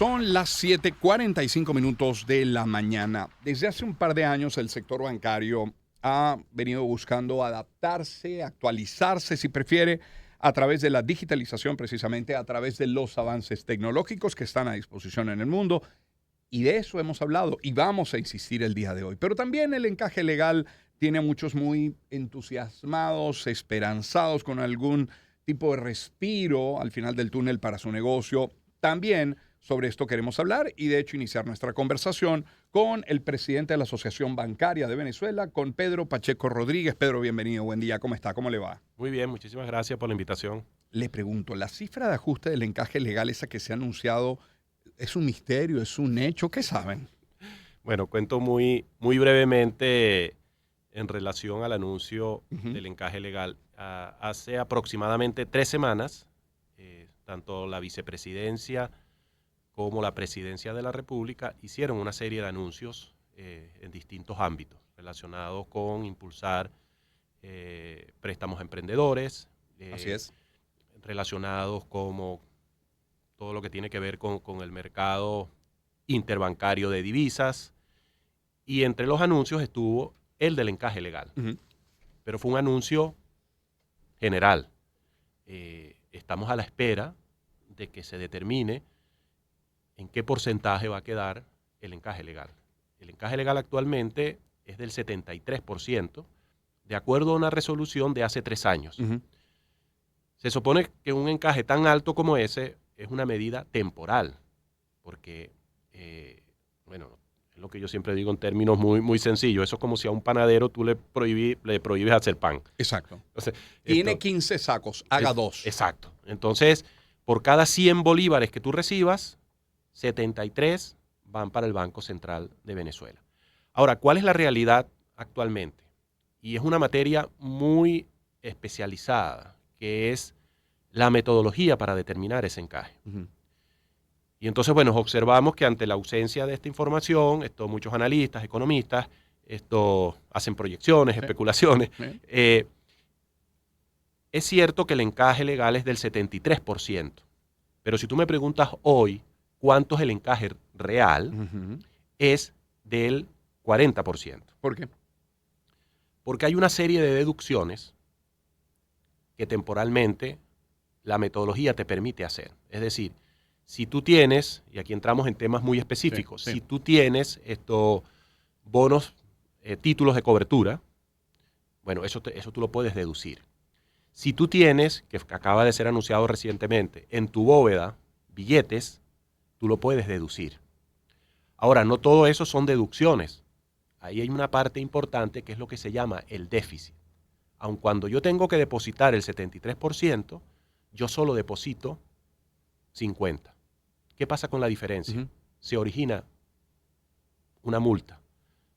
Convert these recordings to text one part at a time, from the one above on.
Son las 7:45 de la mañana. Desde hace un par de años el sector bancario ha venido buscando adaptarse, actualizarse, si prefiere, a través de la digitalización, precisamente a través de los avances tecnológicos que están a disposición en el mundo. Y de eso hemos hablado y vamos a insistir el día de hoy. Pero también el encaje legal tiene a muchos muy entusiasmados, esperanzados con algún tipo de respiro al final del túnel para su negocio. También sobre esto queremos hablar y de hecho iniciar nuestra conversación con el presidente de la Asociación Bancaria de Venezuela, con Pedro Pacheco Rodríguez. Pedro, bienvenido, buen día, ¿cómo está? ¿Cómo le va? Muy bien, muchísimas gracias por la invitación. Le pregunto, ¿la cifra de ajuste del encaje legal esa que se ha anunciado es un misterio, es un hecho? ¿Qué saben? Bueno, cuento muy brevemente en relación al anuncio del encaje legal. Hace aproximadamente 3 semanas, tanto la vicepresidencia como la presidencia de la República hicieron una serie de anuncios en distintos ámbitos relacionados con impulsar préstamos a emprendedores. Así es. Relacionados como todo lo que tiene que ver con el mercado interbancario de divisas. Y entre los anuncios estuvo el del encaje legal. Pero fue un anuncio general. Estamos a la espera de que se determine en qué porcentaje va a quedar el encaje legal. El encaje legal actualmente es del 73%, de acuerdo a una resolución de hace 3 años. Se supone que un encaje tan alto como ese es una medida temporal, porque, bueno, es lo que yo siempre digo en términos muy sencillos. Eso es como si a un panadero tú le prohíbes hacer pan. Exacto. Entonces, Tiene 15 sacos, haga 2. Exacto. Entonces, por cada 100 bolívares que tú recibas, 73 van para el Banco Central de Venezuela. Ahora, ¿cuál es la realidad actualmente? Y es una materia muy especializada, que es la metodología para determinar ese encaje. Y entonces, bueno, observamos que ante la ausencia de esta información, muchos analistas, economistas, hacen proyecciones, especulaciones. Es cierto que el encaje legal es del 73%, pero si tú me preguntas hoy cuánto es el encaje real, es del 40%. ¿Por qué? Porque hay una serie de deducciones que temporalmente la metodología te permite hacer. Es decir, si tú tienes, y aquí entramos en temas muy específicos, si tú tienes estos bonos, títulos de cobertura, bueno, eso tú lo puedes deducir. Si tú tienes, que acaba de ser anunciado recientemente, en tu bóveda, billetes, tú lo puedes deducir. Ahora, no todo eso son deducciones. Ahí hay una parte importante que es lo que se llama el déficit. Aun cuando yo tengo que depositar el 73%, yo solo deposito 50%. ¿Qué pasa con la diferencia? Se origina una multa.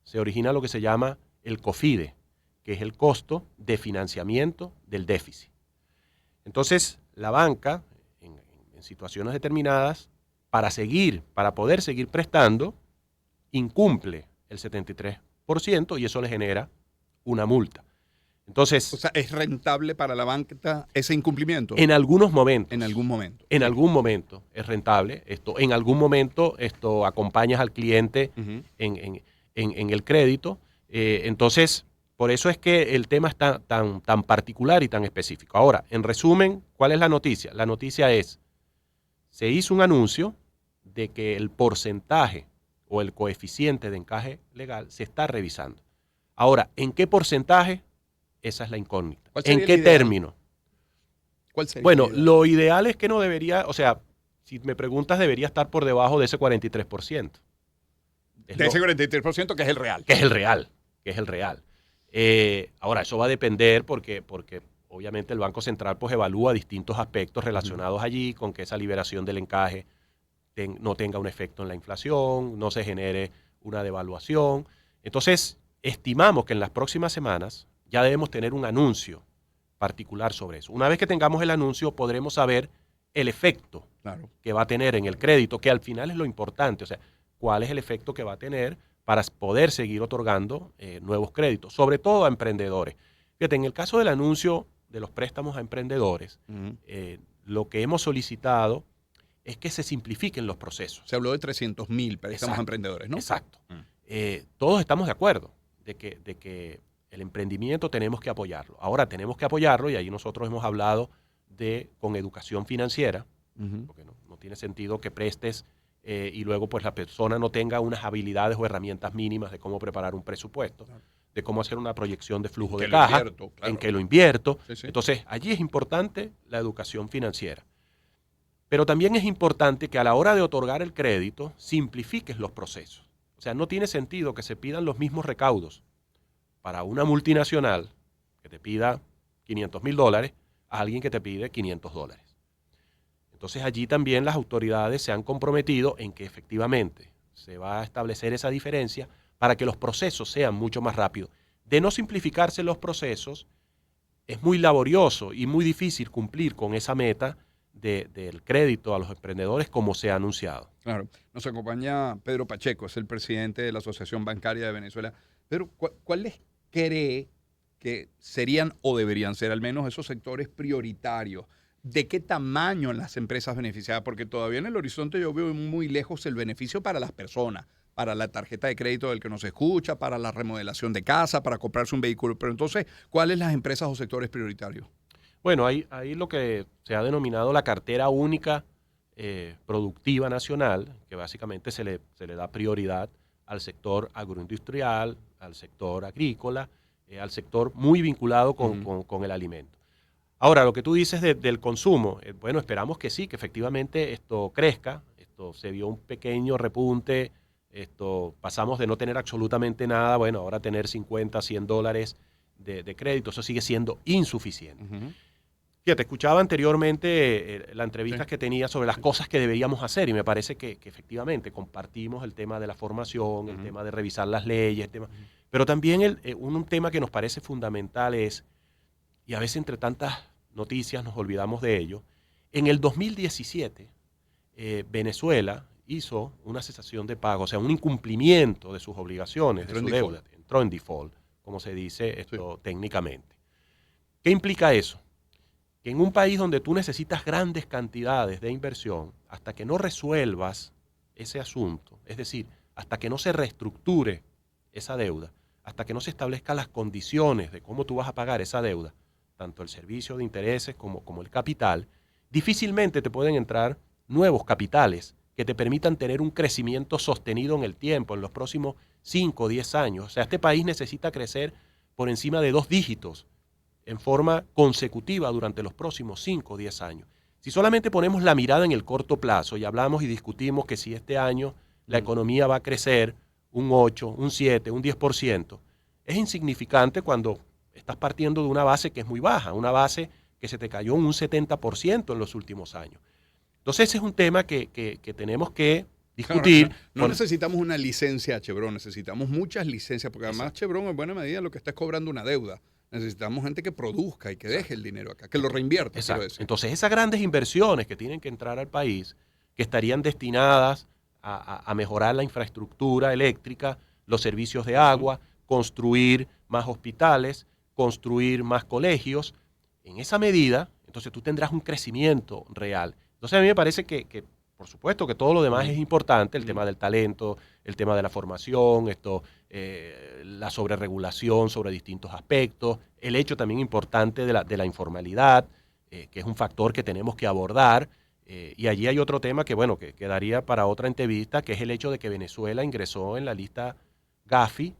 Se origina lo que se llama el COFIDE, que es el costo de financiamiento del déficit. Entonces, la banca, en situaciones determinadas, para poder seguir prestando, incumple el 73% y eso le genera una multa. Entonces, o sea, ¿es rentable para la banca ese incumplimiento? En algunos momentos. En algún momento. En algún momento es rentable. En algún momento acompañas al cliente en el crédito. Entonces, por eso es que el tema está tan particular y tan específico. Ahora, en resumen, ¿cuál es la noticia? La noticia es, se hizo un anuncio de que el porcentaje o el coeficiente de encaje legal se está revisando. Ahora, ¿en qué porcentaje? Esa es la incógnita. ¿En qué término? ¿Cuál sería? Bueno, lo ideal es que no debería, o sea, si me preguntas, debería estar por debajo de ese 43%. De ese 43% que es el real. Que es el real. Ahora, eso va a depender porque obviamente el Banco Central pues evalúa distintos aspectos relacionados allí con que esa liberación del encaje no tenga un efecto en la inflación, no se genere una devaluación. Entonces, estimamos que en las próximas semanas ya debemos tener un anuncio particular sobre eso. Una vez que tengamos el anuncio, podremos saber el efecto que va a tener en el crédito, que al final es lo importante. O sea, cuál es el efecto que va a tener para poder seguir otorgando nuevos créditos, sobre todo a emprendedores. Fíjate, en el caso del anuncio de los préstamos a emprendedores, lo que hemos solicitado es que se simplifiquen los procesos. Se habló de 300.000 préstamos a emprendedores, ¿no? Exacto. Todos estamos de acuerdo de que el emprendimiento tenemos que apoyarlo. Ahora tenemos que apoyarlo, y ahí nosotros hemos hablado con educación financiera, porque no tiene sentido que prestes y luego pues la persona no tenga unas habilidades o herramientas mínimas de cómo preparar un presupuesto, de cómo hacer una proyección de flujo de caja, en qué lo invierto. Sí. Entonces, allí es importante la educación financiera. Pero también es importante que a la hora de otorgar el crédito, simplifiques los procesos. O sea, no tiene sentido que se pidan los mismos recaudos para una multinacional que te pida $500,000 a alguien que te pide $500. Entonces allí también las autoridades se han comprometido en que efectivamente se va a establecer esa diferencia para que los procesos sean mucho más rápidos. De no simplificarse los procesos, es muy laborioso y muy difícil cumplir con esa meta del crédito a los emprendedores como se ha anunciado. Claro. Nos acompaña Pedro Pacheco, es el presidente de la Asociación Bancaria de Venezuela. Pedro, ¿cuáles cree que serían o deberían ser al menos esos sectores prioritarios? ¿De qué tamaño las empresas beneficiadas? Porque todavía en el horizonte yo veo muy lejos el beneficio para las personas, para la tarjeta de crédito del que nos escucha, para la remodelación de casa, para comprarse un vehículo. Pero entonces, ¿cuáles las empresas o sectores prioritarios? Bueno, hay lo que se ha denominado la cartera única productiva nacional, que básicamente se le da prioridad al sector agroindustrial, al sector agrícola, al sector muy vinculado con el alimento. Ahora, lo que tú dices del consumo, bueno, esperamos que sí, que efectivamente esto crezca. Esto se vio un pequeño repunte, pasamos de no tener absolutamente nada, bueno, ahora tener $50, $100 de crédito, eso sigue siendo insuficiente. Fíjate, escuchaba anteriormente la entrevista que tenía sobre las cosas que deberíamos hacer y me parece que efectivamente compartimos el tema de la formación, el tema de revisar las leyes, pero también un tema que nos parece fundamental es, y a veces entre tantas noticias nos olvidamos de ello, en el 2017 Venezuela hizo una cesación de pago, o sea, un incumplimiento de sus obligaciones, de su deuda, entró en default, como se dice técnicamente. ¿Qué implica eso? Que en un país donde tú necesitas grandes cantidades de inversión, hasta que no resuelvas ese asunto, es decir, hasta que no se reestructure esa deuda, hasta que no se establezcan las condiciones de cómo tú vas a pagar esa deuda, tanto el servicio de intereses como el capital, difícilmente te pueden entrar nuevos capitales que te permitan tener un crecimiento sostenido en el tiempo, en los próximos 5 o 10 años. O sea, este país necesita crecer por encima de 2 dígitos en forma consecutiva durante los próximos 5 o 10 años. Si solamente ponemos la mirada en el corto plazo y hablamos y discutimos que si este año la economía va a crecer un 8, un 7, un 10%, es insignificante cuando estás partiendo de una base que es muy baja, una base que se te cayó un 70% en los últimos años. Entonces ese es un tema que tenemos que discutir. No necesitamos una licencia a Chevron, necesitamos muchas licencias, porque además Chevron en buena medida lo que está es cobrando una deuda. Necesitamos gente que produzca y que deje el dinero acá, que lo reinvierta. Entonces esas grandes inversiones que tienen que entrar al país, que estarían destinadas a mejorar la infraestructura eléctrica, los servicios de agua, construir más hospitales, construir más colegios, en esa medida, entonces tú tendrás un crecimiento real. Entonces a mí me parece que por supuesto que todo lo demás es importante, el tema del talento, el tema de la formación, la sobreregulación sobre distintos aspectos, el hecho también importante de la informalidad, que es un factor que tenemos que abordar. Y allí hay otro tema que, bueno, que quedaría para otra entrevista, que es el hecho de que Venezuela ingresó en la lista Gafi,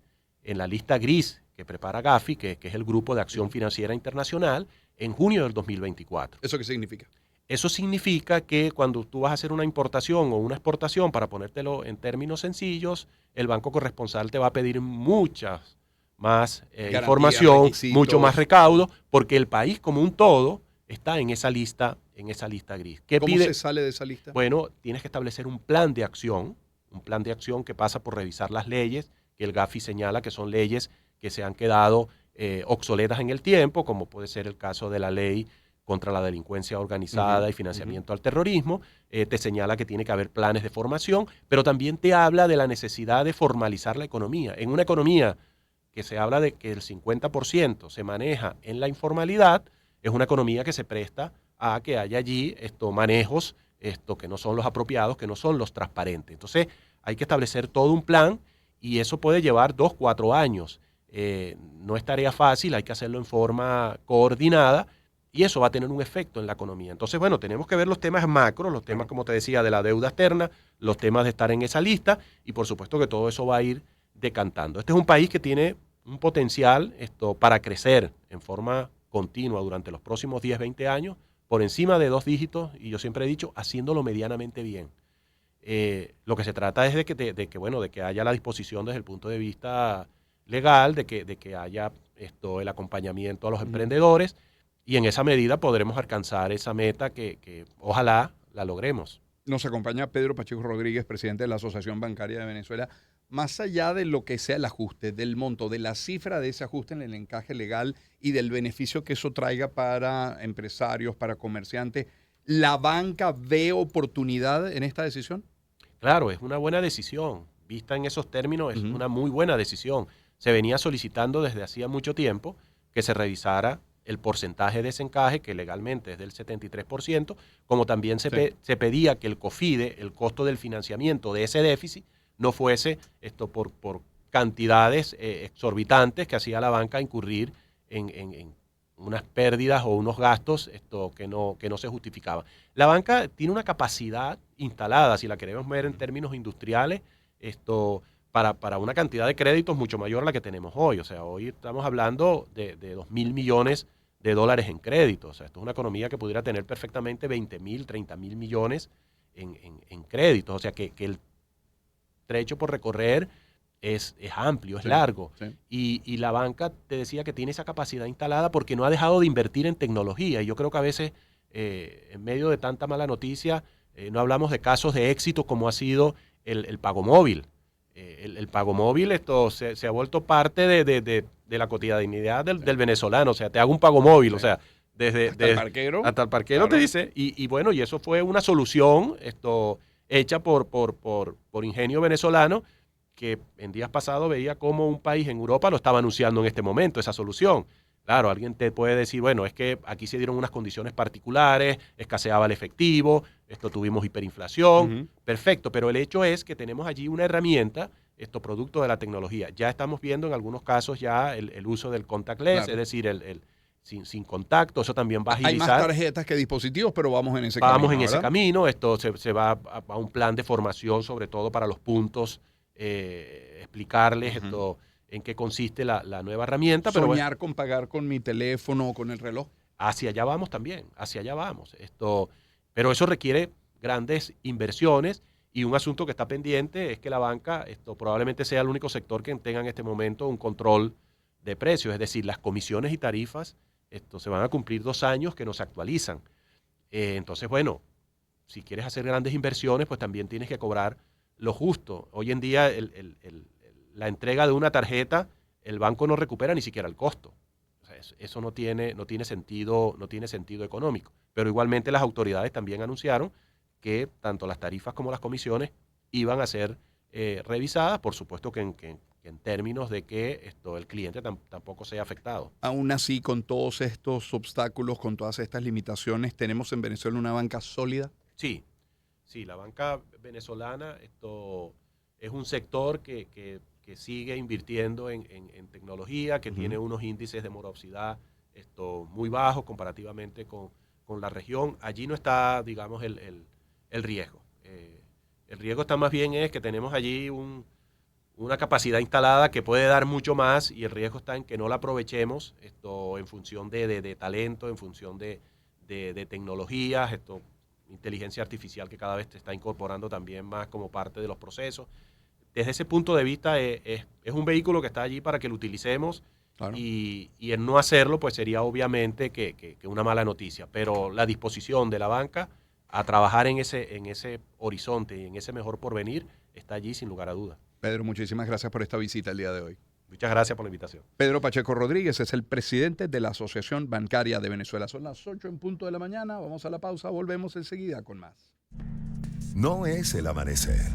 en la lista gris que prepara Gafi, que es el Grupo de Acción Financiera Internacional, en junio del 2024. ¿Eso qué significa? Eso significa que cuando tú vas a hacer una importación o una exportación, para ponértelo en términos sencillos, el banco corresponsal te va a pedir muchas más información, mucho más recaudo, porque el país como un todo está en esa lista gris. ¿Cómo se sale de esa lista? Bueno, tienes que establecer un plan de acción que pasa por revisar las leyes, que el Gafi señala que son leyes que se han quedado obsoletas en el tiempo, como puede ser el caso de la ley contra la delincuencia organizada y financiamiento al terrorismo, te señala que tiene que haber planes de formación, pero también te habla de la necesidad de formalizar la economía. En una economía que se habla de que el 50% se maneja en la informalidad, es una economía que se presta a que haya allí manejos que no son los apropiados, que no son los transparentes. Entonces hay que establecer todo un plan y eso puede llevar 2, 4 años. No es tarea fácil, hay que hacerlo en forma coordinada y eso va a tener un efecto en la economía. Entonces, bueno, tenemos que ver los temas macro, los temas, como te decía, de la deuda externa, los temas de estar en esa lista y por supuesto que todo eso va a ir decantando. Este es un país que tiene un potencial para crecer en forma continua durante los próximos 10, 20 años, por encima de 2 dígitos, y yo siempre he dicho, haciéndolo medianamente bien. Lo que se trata es de que haya la disposición desde el punto de vista legal, de que haya el acompañamiento a los emprendedores, y en esa medida podremos alcanzar esa meta que ojalá la logremos. Nos acompaña Pedro Pacheco Rodríguez, presidente de la Asociación Bancaria de Venezuela. Más allá de lo que sea el ajuste, del monto, de la cifra de ese ajuste en el encaje legal y del beneficio que eso traiga para empresarios, para comerciantes, ¿la banca ve oportunidad en esta decisión? Claro, es una buena decisión. Vista en esos términos, es una muy buena decisión. Se venía solicitando desde hacía mucho tiempo que se revisara el porcentaje de ese encaje, que legalmente es del 73%, como también se pedía que el COFIDE, el costo del financiamiento de ese déficit, no fuese por cantidades exorbitantes que hacía la banca incurrir en unas pérdidas o unos gastos que no se justificaban. La banca tiene una capacidad instalada, si la queremos ver en términos industriales, para una cantidad de créditos mucho mayor a la que tenemos hoy. O sea, hoy estamos hablando de 2.000 millones de dólares en créditos. O sea, esto es una economía que pudiera tener perfectamente 20.000, 30.000 millones en créditos. O sea, que el trecho por recorrer es amplio, es largo. Sí. Y la banca, te decía, que tiene esa capacidad instalada porque no ha dejado de invertir en tecnología. Y yo creo que a veces, en medio de tanta mala noticia, no hablamos de casos de éxito como ha sido el pago móvil. El pago móvil se ha vuelto parte de la cotidianidad del venezolano. O sea, te hago un pago móvil. Sí. O sea, hasta el parquero. Hasta el parquero, claro. Te dice. Y bueno, y eso fue una solución hecha por ingenio venezolano, que en días pasados veía cómo un país en Europa lo estaba anunciando en este momento, esa solución. Claro, alguien te puede decir, bueno, es que aquí se dieron unas condiciones particulares, escaseaba el efectivo, tuvimos hiperinflación, perfecto, pero el hecho es que tenemos allí una herramienta, producto de la tecnología. Ya estamos viendo en algunos casos ya el uso del contactless, claro. Es decir, sin contacto, eso también va a agilizar. Hay más tarjetas que dispositivos, pero vamos en ese camino. Vamos en ese camino, se va a un plan de formación, sobre todo para los puntos, explicarles en qué consiste la nueva herramienta. Soñar con pagar con mi teléfono o con el reloj. Hacia allá vamos también, hacia allá vamos. Pero eso requiere grandes inversiones y un asunto que está pendiente es que la banca probablemente sea el único sector que tenga en este momento un control de precios, es decir, las comisiones y tarifas se van a cumplir 2 años que no se actualizan. Entonces, bueno, si quieres hacer grandes inversiones, pues también tienes que cobrar lo justo. Hoy en día la entrega de una tarjeta, el banco no recupera ni siquiera el costo. O sea, eso no tiene sentido económico. Pero igualmente las autoridades también anunciaron que tanto las tarifas como las comisiones iban a ser revisadas, por supuesto que en términos de que el cliente tampoco sea afectado. Aún así, con todos estos obstáculos, con todas estas limitaciones, ¿tenemos en Venezuela una banca sólida? Sí, la banca venezolana es un sector que sigue invirtiendo en tecnología, que tiene unos índices de morosidad muy bajos comparativamente con la región. Allí no está, digamos, el riesgo. El riesgo está más bien es que tenemos allí una capacidad instalada que puede dar mucho más y el riesgo está en que no la aprovechemos en función de talento, en función de tecnologías, inteligencia artificial que cada vez se está incorporando también más como parte de los procesos. Desde ese punto de vista es un vehículo que está allí para que lo utilicemos. Claro. Y en no hacerlo pues sería obviamente que una mala noticia, pero la disposición de la banca a trabajar en ese horizonte y en ese mejor porvenir está allí sin lugar a dudas. Pedro, muchísimas gracias por esta visita el día de hoy. Muchas gracias por la invitación. Pedro Pacheco Rodríguez es el presidente de la Asociación Bancaria de Venezuela. Son las 8:00 a.m. Vamos a la pausa, volvemos enseguida con más. No es el amanecer,